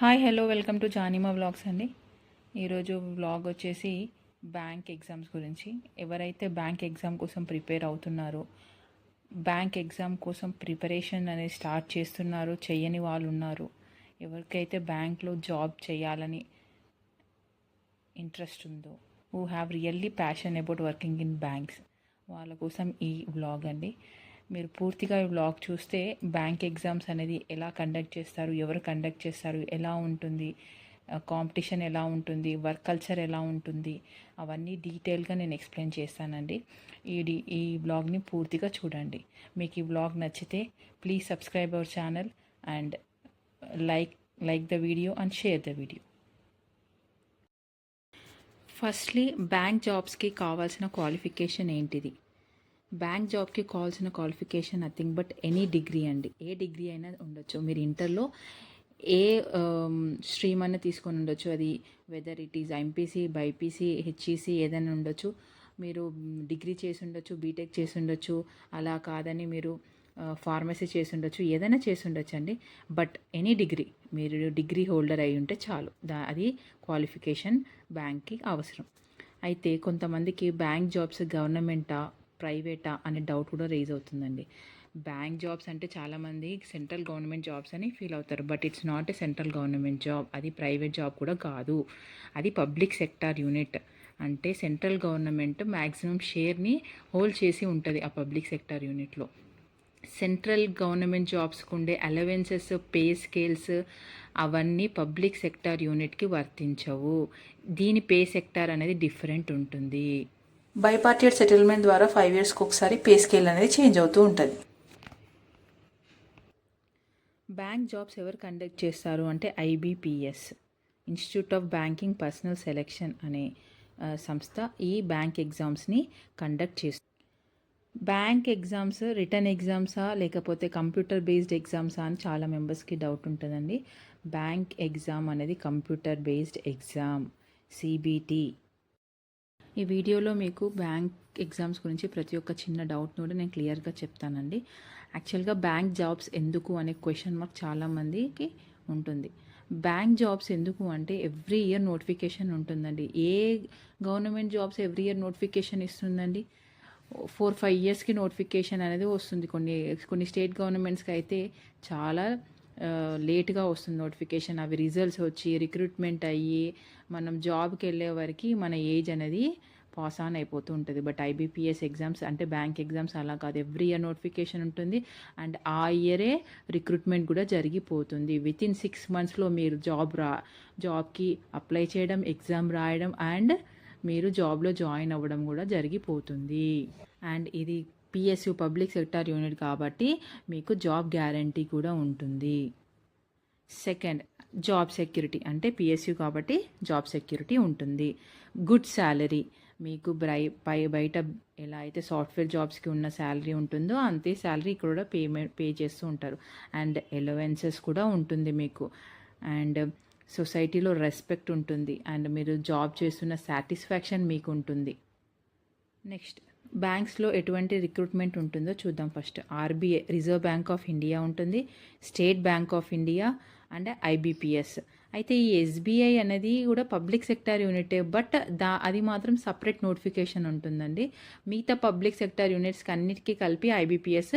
Hi hello welcome to జానిమా vlogs అండి. ఈరోజు వ్లాగ్ వచ్చేసి బ్యాంక్ ఎగ్జామ్స్ గురించి. ఎవరైతే బ్యాంక్ ఎగ్జామ్ కోసం ప్రిపేర్ అవుతున్నారో, బ్యాంక్ ఎగ్జామ్ కోసం ప్రిపరేషన్ అనేది స్టార్ట్ చేస్తున్నారో, చెయ్యని వాళ్ళు ఉన్నారు, ఎవరికైతే బ్యాంక్లో జాబ్ చేయాలని ఇంట్రెస్ట్ ఉందో, who have really passion about working in banks, వాళ్ళ కోసం ఈ వ్లాగ్ అండి. మీరు పూర్తిగా ఈ వ్లాగ్ చూస్తే బ్యాంక్ ఎగ్జామ్స్ అనేది ఎలా కండక్ట్ చేస్తారు, ఎవరు కండక్ట్ చేస్తారు, ఎలా ఉంటుంది, కాంపిటీషన్ ఎలా ఉంటుంది, వర్క్ కల్చర్ ఎలా ఉంటుంది, అవన్నీ డీటెయిల్గా నేను ఎక్స్ప్లెయిన్ చేస్తానండి. ఈ వ్లాగ్ని పూర్తిగా చూడండి. మీకు ఈ వ్లాగ్ నచ్చితే please subscribe our channel and like the video and share the video. Firstly bank జాబ్స్కి కావాల్సిన క్వాలిఫికేషన్ ఏంటిది? బ్యాంక్ జాబ్కి కావాల్సిన qualification nothing but any degree అండి. ఏ డిగ్రీ అయినా ఉండొచ్చు. మీరు ఇంటర్లో ఏ స్ట్రీమ్ అయినా తీసుకొని ఉండొచ్చు. అది whether it is MPC, BiPC, HEC ఏదైనా ఉండొచ్చు. మీరు డిగ్రీ చేసి ఉండొచ్చు, బీటెక్ చేసి ఉండొచ్చు, అలా కాదని మీరు ఫార్మసీ చేసి ఉండొచ్చు, ఏదైనా చేసి ఉండొచ్చు అండి. బట్ ఎనీ డిగ్రీ, మీరు డిగ్రీ హోల్డర్ అయి ఉంటే చాలు, అది క్వాలిఫికేషన్ బ్యాంక్కి అవసరం. అయితే కొంతమందికి బ్యాంక్ జాబ్స్ గవర్నమెంటా ప్రైవేటా అనే డౌట్ కూడా రేజ్ అవుతుందండి. బ్యాంక్ జాబ్స్ అంటే చాలామంది సెంట్రల్ గవర్నమెంట్ జాబ్స్ అని ఫీల్ అవుతారు. But it's not a central government job. అది ప్రైవేట్ జాబ్ కూడా కాదు. అది పబ్లిక్ సెక్టార్ యూనిట్. అంటే సెంట్రల్ గవర్నమెంట్ మ్యాక్సిమం షేర్ని హోల్డ్ చేసి ఉంటుంది ఆ పబ్లిక్ సెక్టార్ యూనిట్లో. సెంట్రల్ గవర్నమెంట్ జాబ్స్కి ఉండే అలవెన్సెస్, పే స్కేల్స్ అవన్నీ పబ్లిక్ సెక్టార్ యూనిట్కి వర్తించవు. దీని పే సెక్టార్ అనేది డిఫరెంట్ ఉంటుంది. బైపార్టెడ్ సెటిల్మెంట్ ద్వారా 5 yearsకి ఒకసారి పే స్కేల్ అనేది చేంజ్ అవుతూ ఉంటుంది. బ్యాంక్ జాబ్స్ ఎవరు కండక్ట్ చేస్తారు అంటే IBPS, institute of banking personal selection అనే సంస్థ ఈ బ్యాంక్ ఎగ్జామ్స్ని కండక్ట్ చేస్తుంది. బ్యాంక్ ఎగ్జామ్స్ రిటర్న్ ఎగ్జామ్సా లేకపోతే కంప్యూటర్ బేస్డ్ ఎగ్జామ్సా అని చాలా మెంబర్స్కి డౌట్ ఉంటుందండి. బ్యాంక్ ఎగ్జామ్ అనేది కంప్యూటర్ బేస్డ్ ఎగ్జామ్, సిబిటి. ఈ వీడియోలో మీకు బ్యాంక్ ఎగ్జామ్స్ గురించి ప్రతి ఒక్క చిన్న డౌట్ని కూడా నేను క్లియర్గా చెప్తానండి. యాక్చువల్గా బ్యాంక్ జాబ్స్ ఎందుకు అనే క్వశ్చన్ మార్క్ చాలామందికి ఉంటుంది. బ్యాంక్ జాబ్స్ ఎందుకు అంటే ఎవ్రీ ఇయర్ నోటిఫికేషన్ ఉంటుందండి. ఏ government jobs every year notification ఇస్తుందండి? 4-5 yearsకి నోటిఫికేషన్ అనేది వస్తుంది. కొన్ని స్టేట్ గవర్నమెంట్స్కి అయితే చాలా లేట్గా వస్తుంది నోటిఫికేషన్. అవి రిజల్ట్స్ వచ్చి రిక్రూట్మెంట్ అయ్యి మనం జాబ్కి వెళ్ళే వరకు మన ఏజ్ అనేది పాస్ ఆన్ అయిపోతూ ఉంటుంది. బట్ ఐబీపీఎస్ ఎగ్జామ్స్ అంటే బ్యాంక్ ఎగ్జామ్స్ అలా కాదు. ఎవ్రీ ఇయర్ నోటిఫికేషన్ ఉంటుంది అండ్ ఆ ఇయరే రిక్రూట్మెంట్ కూడా జరిగిపోతుంది. వితిన్ 6 monthsలో మీరు జాబ్కి అప్లై చేయడం, ఎగ్జామ్ రాయడం అండ్ మీరు జాబ్లో జాయిన్ అవ్వడం కూడా జరిగిపోతుంది. అండ్ ఇది పిఎస్యు పబ్లిక్ సెక్టార్ యూనిట్ కాబట్టి మీకు జాబ్ గ్యారంటీ కూడా ఉంటుంది. సెకండ్, జాబ్ సెక్యూరిటీ అంటే పిఎస్యు కాబట్టి జాబ్ సెక్యూరిటీ ఉంటుంది. గుడ్ శాలరీ, మీకు బయట ఎలా అయితే సాఫ్ట్వేర్ జాబ్స్కి ఉన్న శాలరీ ఉంటుందో అంతే శాలరీ కూడా పే చేస్తూ ఉంటారు. అండ్ ఎలవెన్సెస్ కూడా ఉంటుంది మీకు. అండ్ సొసైటీలో రెస్పెక్ట్ ఉంటుంది అండ్ మీరు జాబ్ చేస్తున్న సాటిస్ఫాక్షన్ మీకు ఉంటుంది. నెక్స్ట్, బ్యాంక్స్లో ఎటువంటి రిక్రూట్మెంట్ ఉంటుందో చూద్దాం. First RBI, reserve bank of India ఉంటుంది, state bank of India and IBPS. అయితే ఈ ఎస్బీఐ అనేది కూడా పబ్లిక్ సెక్టార్ యూనిటే, బట్ అది మాత్రం సపరేట్ నోటిఫికేషన్ ఉంటుందండి. మిగతా పబ్లిక్ సెక్టార్ యూనిట్స్కి అన్నిటికీ కలిపి ఐబీపీఎస్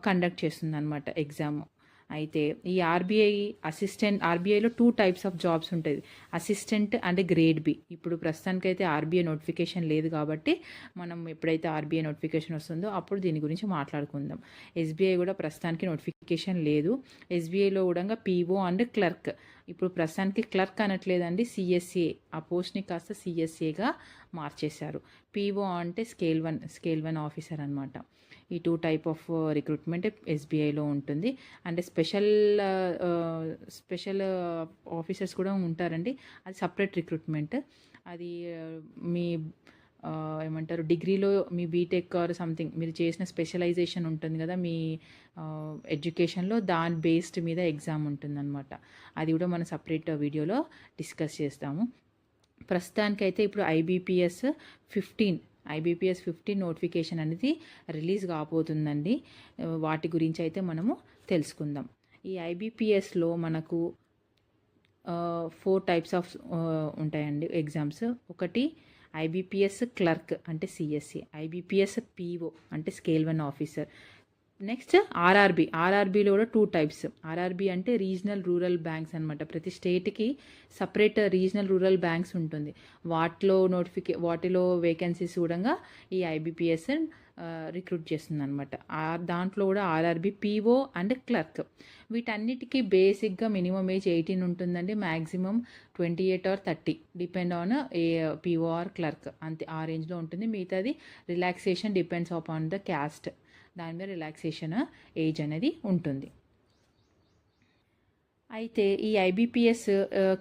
కండక్ట్ చేస్తుంది అనమాట ఎగ్జామ్. అయితే ఈ ఆర్బీఐలో 2 types ఆఫ్ జాబ్స్ ఉంటుంది, అసిస్టెంట్ అండ్ గ్రేడ్ బి. ఇప్పుడు ప్రస్తుతానికైతే ఆర్బీఐ నోటిఫికేషన్ లేదు కాబట్టి మనం ఎప్పుడైతే ఆర్బీఐ నోటిఫికేషన్ వస్తుందో అప్పుడు దీని గురించి మాట్లాడుకుందాం. ఎస్బీఐ కూడా ప్రస్తుతానికి నోటిఫికేషన్ లేదు. ఎస్బీఐలో కూడా పీఓ అండ్ క్లర్క్. ఇప్పుడు ప్రస్తుతానికి క్లర్క్ అనట్లేదండి, సిఎస్ఏ, ఆ పోస్ట్ని కాస్త సిఎస్ఏగా మార్చేశారు. పీఓ అంటే స్కేల్ 1 ఆఫీసర్ అనమాట. ఈ 2 type ఆఫ్ రిక్రూట్మెంట్ ఎస్బీఐలో ఉంటుంది. అండ్ స్పెషల్ ఆఫీసర్స్ కూడా ఉంటారండి, అది సపరేట్ రిక్రూట్మెంట్. అది మీ ఏమంటారు, డిగ్రీలో మీ బీటెక్ ఆర్ సంథింగ్ మీరు చేసిన స్పెషలైజేషన్ ఉంటుంది కదా మీ ఎడ్యుకేషన్లో, దాని బేస్డ్ మీద ఎగ్జామ్ ఉంటుందన్నమాట. అది కూడా మనం సపరేట్ వీడియోలో డిస్కస్ చేస్తాము. ప్రస్తుతానికైతే ఇప్పుడు ఐబీపీఎస్ 15 నోటిఫికేషన్ అనేది రిలీజ్ కాబోతుందండి. వాటి గురించి అయితే మనము తెలుసుకుందాం. ఈ ఐబీపీఎస్లో మనకు 4 టైప్స్ ఆఫ్ ఉంటాయండి ఎగ్జామ్స్. ఒకటి ఐబీపీఎస్ క్లర్క్ అంటే సిఎస్సి, ఐబీపీఎస్ పీఓ అంటే స్కేల్ 1 ఆఫీసర్. నెక్స్ట్ ఆర్ఆర్బీలో కూడా 2 టైప్స్. ఆర్ఆర్బీ అంటే రీజనల్ రూరల్ బ్యాంక్స్ అనమాట. ప్రతి స్టేట్కి సపరేట్ రీజనల్ రూరల్ బ్యాంక్స్ ఉంటుంది. వాటిలో వేకెన్సీస్ కూడా ఈ ఐబీపీఎస్ రిక్రూట్ చేస్తుంది అనమాట. దాంట్లో కూడా ఆర్ఆర్బీ పీఓ అండ్ క్లర్క్. వీటన్నిటికీ బేసిక్గా మినిమం ఏజ్ 18 ఉంటుందండి. Maximum 28 or 30 depend on a PO or clerk, అంతే ఆ రేంజ్లో ఉంటుంది. మిగతాది relaxation depends upon the caste, దాని మీద రిలాక్సేషన్ ఏజ్ అనేది ఉంటుంది. అయితే ఈ ఐబీపీఎస్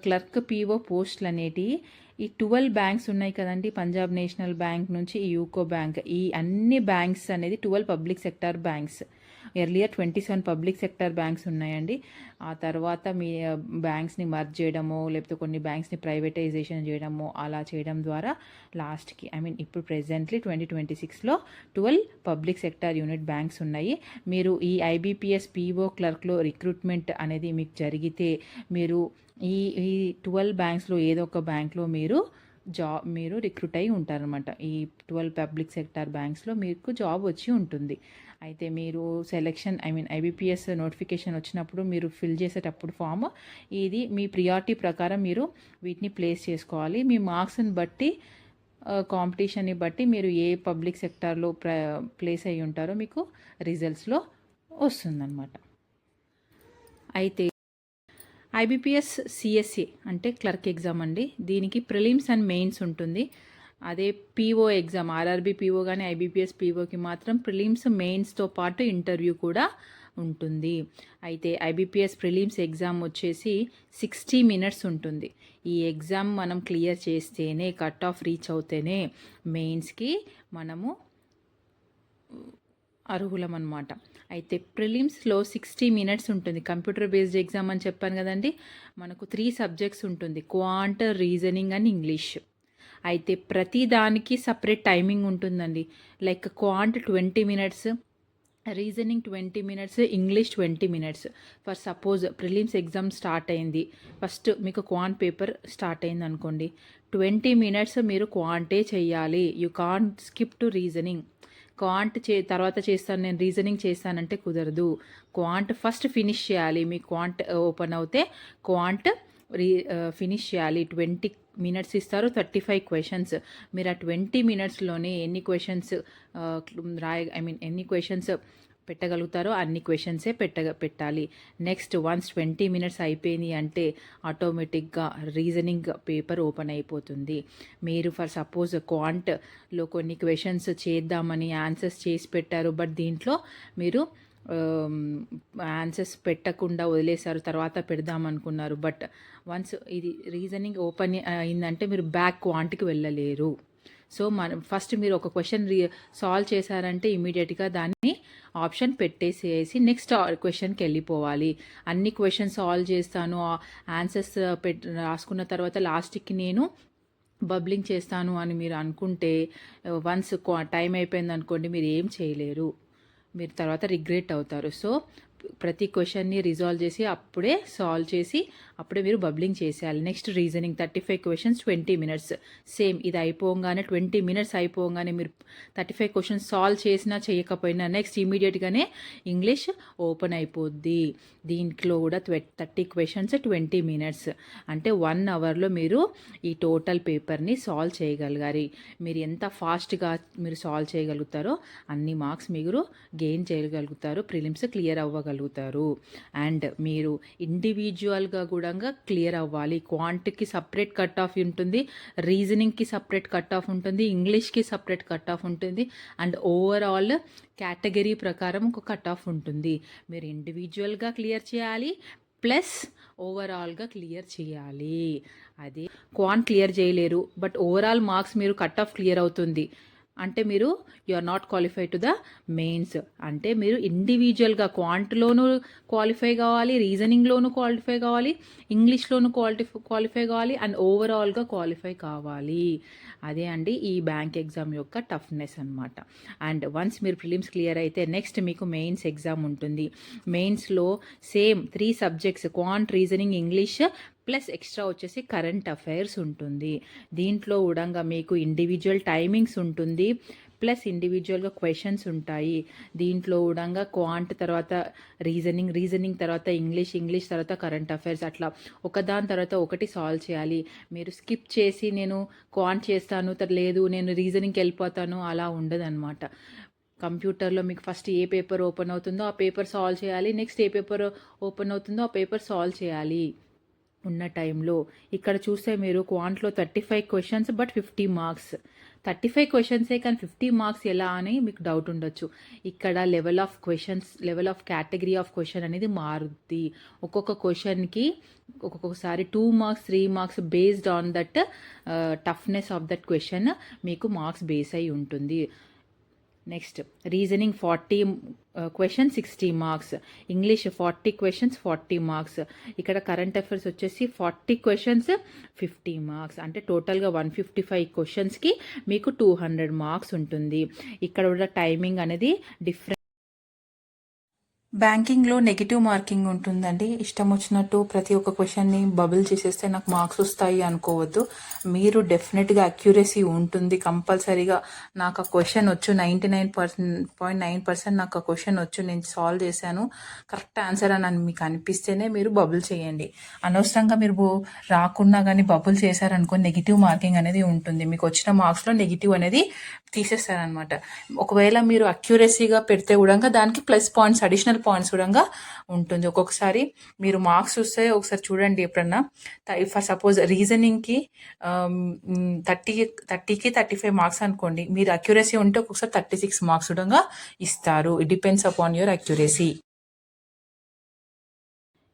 క్లర్క్ పీఓ పోస్టులు అనేటివి ఈ 12 బ్యాంక్స్ ఉన్నాయి కదండి. పంజాబ్ నేషనల్ బ్యాంక్ నుంచి ఈ యూకో బ్యాంక్, ఈ అన్ని బ్యాంక్స్ అనేది 12 public sector banks. Earlier 27 public sector banks ఉన్నాయండి. ఆ తర్వాత మీ బ్యాంక్స్ని మర్జ్ చేయడము, లేకపోతే కొన్ని బ్యాంక్స్ని ప్రైవేటైజేషన్ చేయడము, అలా చేయడం ద్వారా లాస్ట్కి ఇప్పుడు ప్రెజెంట్లీ 2026లో 12 పబ్లిక్ సెక్టార్ యూనిట్ బ్యాంక్స్ ఉన్నాయి. మీరు ఈ ఐబీపీఎస్ పీఓ క్లర్క్లో రిక్రూట్మెంట్ అనేది మీకు జరిగితే మీరు ఈ 12 బ్యాంక్స్లో ఏదో ఒక బ్యాంక్లో మీరు రిక్రూట్ అయి ఉంటారనమాట. ఈ 12 పబ్లిక్ సెక్టార్ బ్యాంక్స్లో మీకు జాబ్ వచ్చి ఉంటుంది. అయితే మీరు సెలెక్షన్ ఐబీపీఎస్ నోటిఫికేషన్ వచ్చినప్పుడు మీరు ఫిల్ చేసేటప్పుడు ఫామ్ ఇది మీ ప్రియారిటీ ప్రకారం మీరు వీటిని ప్లేస్ చేసుకోవాలి. మీ మార్క్స్ని బట్టి కాంపిటీషన్ని బట్టి మీరు ఏ పబ్లిక్ సెక్టార్లో ప్లేస్ అయ్యి ఉంటారో మీకు రిజల్ట్స్లో వస్తుందన్నమాట. అయితే ఐబీపీఎస్ సిఎస్సి అంటే క్లర్క్ ఎగ్జామ్ అండి. దీనికి ప్రిలిమ్స్ అండ్ మెయిన్స్ ఉంటుంది. అదే పీఓ ఎగ్జామ్ ఆర్ఆర్బీ పీఓ కానీ ఐబీపీఎస్ పీఓకి మాత్రం ప్రిలిమ్స్ మెయిన్స్తో పాటు ఇంటర్వ్యూ కూడా ఉంటుంది. అయితే ఐబీపీఎస్ ప్రిలిమ్స్ ఎగ్జామ్ వచ్చేసి 60 minutes ఉంటుంది. ఈ ఎగ్జామ్ మనం క్లియర్ చేస్తేనే, కట్ ఆఫ్ రీచ్ అవుతేనే మెయిన్స్కి మనము అర్హులం అనమాట. అయితే ప్రిలిమ్స్లో 60 minutes ఉంటుంది. కంప్యూటర్ బేస్డ్ ఎగ్జామ్ అని చెప్పాను కదండి. మనకు 3 సబ్జెక్ట్స్ ఉంటుంది: క్వాంట్, రీజనింగ్ అండ్ ఇంగ్లీష్. అయితే ప్రతి దానికి సపరేట్ టైమింగ్ ఉంటుందండి. Like quant 20 minutes, reasoning 20 minutes, English 20 minutes. For suppose prelims exam start అయింది, ఫస్ట్ మీకు క్వాంట్ పేపర్ స్టార్ట్ అయింది అనుకోండి, 20 minutes మీరు క్వాంటే చేయాలి. You can't skip to reasoning. Quant తర్వాత చేస్తాను, నేను రీజనింగ్ చేస్తానంటే కుదరదు. క్వాంట్ ఫస్ట్ ఫినిష్ చేయాలి. మీ క్వాంట్ ఓపెన్ అవుతే క్వాంట్ ఫినిష్ చేయాలి. 20 minutes ఇస్తారు, 35 questions. మీరు ఆ 20 minutesలోనే ఎన్ని క్వశ్చన్స్ ఎన్ని క్వశ్చన్స్ పెట్టగలుగుతారో అన్ని క్వశ్చన్సే పెట్టాలి. నెక్స్ట్ వన్స్ 20 minutes అయిపోయింది అంటే ఆటోమేటిక్గా రీజనింగ్ పేపర్ ఓపెన్ అయిపోతుంది. మీరు ఫర్ సపోజ్ క్వాంట్లో కొన్ని క్వశ్చన్స్ చేద్దామని ఆన్సర్స్ చేసి పెట్టారు, బట్ దీంట్లో మీరు ఆన్సర్స్ పెట్టకుండా వదిలేశారు, తర్వాత పెడదామనుకున్నారు. బట్ వన్స్ ఇది రీజనింగ్ ఓపెన్ అయిందంటే మీరు బ్యాక్ క్వాంట్కి వెళ్ళలేరు. సో ఫస్ట్ మీరు ఒక క్వశ్చన్ సాల్వ్ చేశారంటే ఇమీడియట్గా దాన్ని ఆప్షన్ పెట్టేసేసి నెక్స్ట్ క్వశ్చన్కి వెళ్ళిపోవాలి. అన్ని క్వశ్చన్స్ సాల్వ్ చేస్తాను, ఆన్సర్స్ రాసుకున్న తర్వాత లాస్ట్కి నేను బబ్లింగ్ చేస్తాను అని మీరు అనుకుంటే వన్స్ టైం అయిపోయింది అనుకోండి, మీరు ఏం చేయలేరు, మీరు తర్వాత రిగ్రెట్ అవుతారు. సో ప్రతి క్వశ్చన్ని రిజాల్వ్ చేసి అప్పుడే సాల్వ్ చేసి అప్పుడే మీరు బబ్లింగ్ చేసేయాలి. Next reasoning 35 questions 20 minutes. Same ఇది అయిపోగానే 20 minutes అయిపోగానే మీరు 35 questions సాల్వ్ చేసినా చేయకపోయినా నెక్స్ట్ ఇమీడియట్గానే ఇంగ్లీష్ ఓపెన్ అయిపోద్ది. దీంట్లో కూడా 30 questions 20 minutes అంటే 1 hourలో మీరు ఈ టోటల్ పేపర్ని సాల్వ్ చేయగలగాలి. మీరు ఎంత ఫాస్ట్గా మీరు సాల్వ్ చేయగలుగుతారో అన్ని మార్క్స్ మీరు గెయిన్ చేయగలుగుతారు, ప్రిలిమ్స్ క్లియర్ అవ్వగలుగుతారు. అండ్ మీరు ఇండివిజువల్గా కూడా క్లియర్ అవ్వాలి. క్వాంట్కి సపరేట్ కట్ ఆఫ్ ఉంటుంది, రీజనింగ్కి సపరేట్ కట్ ఆఫ్ ఉంటుంది, ఇంగ్లీష్కి సపరేట్ కట్ ఆఫ్ ఉంటుంది, అండ్ ఓవరాల్ కేటగిరీ ప్రకారం ఒక కట్ ఆఫ్ ఉంటుంది. మీరు ఇండివిజువల్గా క్లియర్ చేయాలి, ప్లస్ ఓవరాల్గా క్లియర్ చేయాలి. అది క్వాంట్ క్లియర్ చేయలేరు, బట్ ఓవరాల్ మార్క్స్ మీరు కట్ ఆఫ్ క్లియర్ అవుతుంది అంటే మీరు you are not qualify to the mains. అంటే మీరు ఇండివిజువల్గా క్వాంట్లోనూ క్వాలిఫై కావాలి, రీజనింగ్లోనూ క్వాలిఫై కావాలి, ఇంగ్లీష్లోనూ క్వాలిఫై కావాలి, అండ్ ఓవరాల్గా క్వాలిఫై కావాలి. అదే అండి ఈ బ్యాంక్ ఎగ్జామ్ యొక్క టఫ్నెస్ అనమాట. అండ్ వన్స్ మీరు ప్రిలిమ్స్ క్లియర్ అయితే నెక్స్ట్ మీకు మెయిన్స్ ఎగ్జామ్ ఉంటుంది. మెయిన్స్లో same 3 subjects quant, reasoning, English plus extra వచ్చేసి కరెంట్ అఫైర్స్ ఉంటుంది. దీంట్లో కూడా మీకు ఇండివిజువల్ టైమింగ్స్ ఉంటుంది, ప్లస్ ఇండివిజువల్గా క్వశ్చన్స్ ఉంటాయి. దీంట్లో కూడా క్వాంట్ తర్వాత రీజనింగ్ తర్వాత ఇంగ్లీష్ తర్వాత కరెంట్ అఫైర్స్, అట్లా ఒకదాని తర్వాత ఒకటి సాల్వ్ చేయాలి. మీరు స్కిప్ చేసి నేను క్వాంట్ చేస్తాను లేదు నేను రీజనింగ్కి వెళ్ళిపోతాను అలా ఉండదన్నమాట. కంప్యూటర్లో మీకు ఫస్ట్ ఏ పేపర్ ఓపెన్ అవుతుందో ఆ పేపర్ సాల్వ్ చేయాలి, నెక్స్ట్ ఏ పేపర్ ఓపెన్ అవుతుందో ఆ పేపర్ సాల్వ్ చేయాలి ఉన్న టైంలో. ఇక్కడ చూస్తే మీరు క్వాంట్లో 35 క్వశ్చన్స్ బట్ 50 మార్క్స్. 35 క్వశ్చన్సే కానీ 50 మార్క్స్ ఎలా అని మీకు డౌట్ ఉండొచ్చు. ఇక్కడ level of category of question అనేది మారుద్ది. ఒక్కొక్క క్వశ్చన్కి ఒక్కొక్కసారి 2 marks 3 marks based on that toughness of that question మీకు మార్క్స్ బేస్ అయి ఉంటుంది. Next reasoning 40 questions 60 marks, English 40 questions 40 marks, ఇక్కడ కరెంట్ అఫైర్స్ వచ్చేసి 40 క్వశ్చన్స్ 50 మార్క్స్, అంటే టోటల్గా 155 క్వశ్చన్స్కి మీకు 200 మార్క్స్ ఉంటుంది. ఇక్కడ కూడా టైమింగ్ అనేది డిఫరెంట్. బ్యాంకింగ్లో నెగిటివ్ మార్కింగ్ ఉంటుందండి. ఇష్టం వచ్చినట్టు ప్రతి ఒక్క క్వశ్చన్ని బబుల్ చేసేస్తే నాకు మార్క్స్ వస్తాయి అనుకోవద్దు. మీరు డెఫినెట్గా అక్యురసీ ఉంటుంది కంపల్సరీగా. నాకు ఆ క్వశ్చన్ వచ్చు 99.9% నాకు ఆ క్వశ్చన్ వచ్చు, నేను సాల్వ్ చేశాను, కరెక్ట్ ఆన్సర్ అని మీకు అనిపిస్తేనే మీరు బబుల్ చేయండి. అనవసరంగా మీరు రాకున్నా కానీ బబుల్ చేశారనుకో నెగిటివ్ మార్కింగ్ అనేది ఉంటుంది. మీకు వచ్చిన మార్క్స్లో నెగిటివ్ అనేది తీసేస్తారనమాట. ఒకవేళ మీరు అక్యురసీగా పెడితే కూడా దానికి ప్లస్ పాయింట్స్ అడిషనల్ పాయింట్స్ కూడా ఉంటుంది. ఒక్కొక్కసారి మీరు మార్క్స్ చూస్తే ఒకసారి చూడండి ఎప్పుడన్నా. ఫర్ సపోజ్ రీజనింగ్కి 30కి 35 మార్క్స్ అనుకోండి, మీరు అక్యురసీ ఉంటే ఒక్కొక్కసారి 36 మార్క్స్ కూడా ఇస్తారు. It depends upon your accuracy.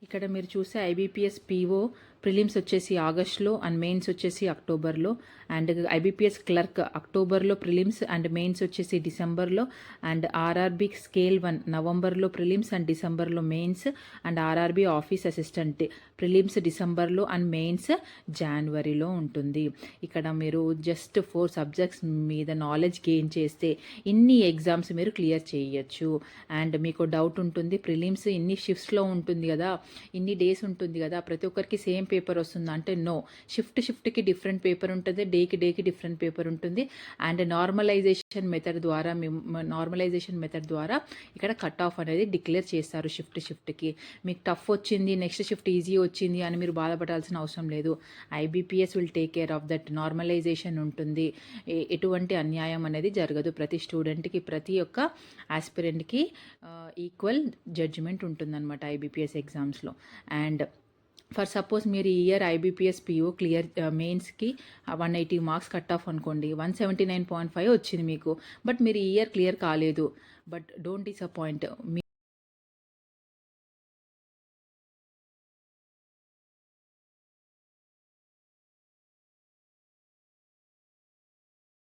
ఇక్కడ మీరు చూసే ఐబీపీఎస్ పీఓ ప్రిలిమ్స్ వచ్చేసి ఆగస్ట్లో అండ్ మెయిన్స్ వచ్చేసి అక్టోబర్లో, అండ్ ఐబీపీఎస్ క్లర్క్ అక్టోబర్లో ప్రిలిమ్స్ అండ్ మెయిన్స్ వచ్చేసి డిసెంబర్లో, అండ్ ఆర్ఆర్బీ స్కేల్ 1 నవంబర్లో ప్రిలిమ్స్ అండ్ డిసెంబర్లో mains, and RRB office assistant prelims డిసెంబర్లో అండ్ మెయిన్స్ జనవరిలో ఉంటుంది. ఇక్కడ మీరు జస్ట్ 4 సబ్జెక్ట్స్ మీద నాలెడ్జ్ గెయిన్ చేస్తే ఇన్ని ఎగ్జామ్స్ మీరు క్లియర్ చేయొచ్చు. అండ్ మీకు డౌట్ ఉంటుంది, ప్రిలిమ్స్ ఇన్ని షిఫ్ట్స్లో ఉంటుంది కదా, ఇన్ని డేస్ ఉంటుంది కదా, ప్రతి ఒక్కరికి సేమ్ పేపర్ వస్తుందా అంటే నో. షిఫ్ట్కి డిఫరెంట్ పేపర్ ఉంటుంది, డేకి డిఫరెంట్ పేపర్ ఉంటుంది. అండ్ నార్మలైజేషన్ మెథడ్ ద్వారా ఇక్కడ కట్ ఆఫ్ అనేది డిక్లేర్ చేస్తారు. షిఫ్ట్కి మీకు టఫ్ వచ్చింది, నెక్స్ట్ షిఫ్ట్ ఈజీ వచ్చింది అని మీరు బాధపడాల్సిన అవసరం లేదు. IBPS will take care of that. Normalisation ఉంటుంది, ఎటువంటి అన్యాయం అనేది జరగదు. ప్రతి స్టూడెంట్కి ప్రతి ఒక్క ఆస్పిరెంట్కి ఈక్వల్ జడ్జిమెంట్ ఉంటుందన్నమాట ఐబీపీఎస్ ఎగ్జామ్స్లో. అండ్ ఫర్ సపోజ్ మీరు ఈ ఇయర్ ఐబీపీఎస్ పీఓ క్లియర్ మెయిన్స్కి 180 మార్క్స్ కట్ ఆఫ్ అనుకోండి, 179.5 వచ్చింది మీకు, బట్ మీరు ఈ ఇయర్ క్లియర్ కాలేదు. But don't disappoint.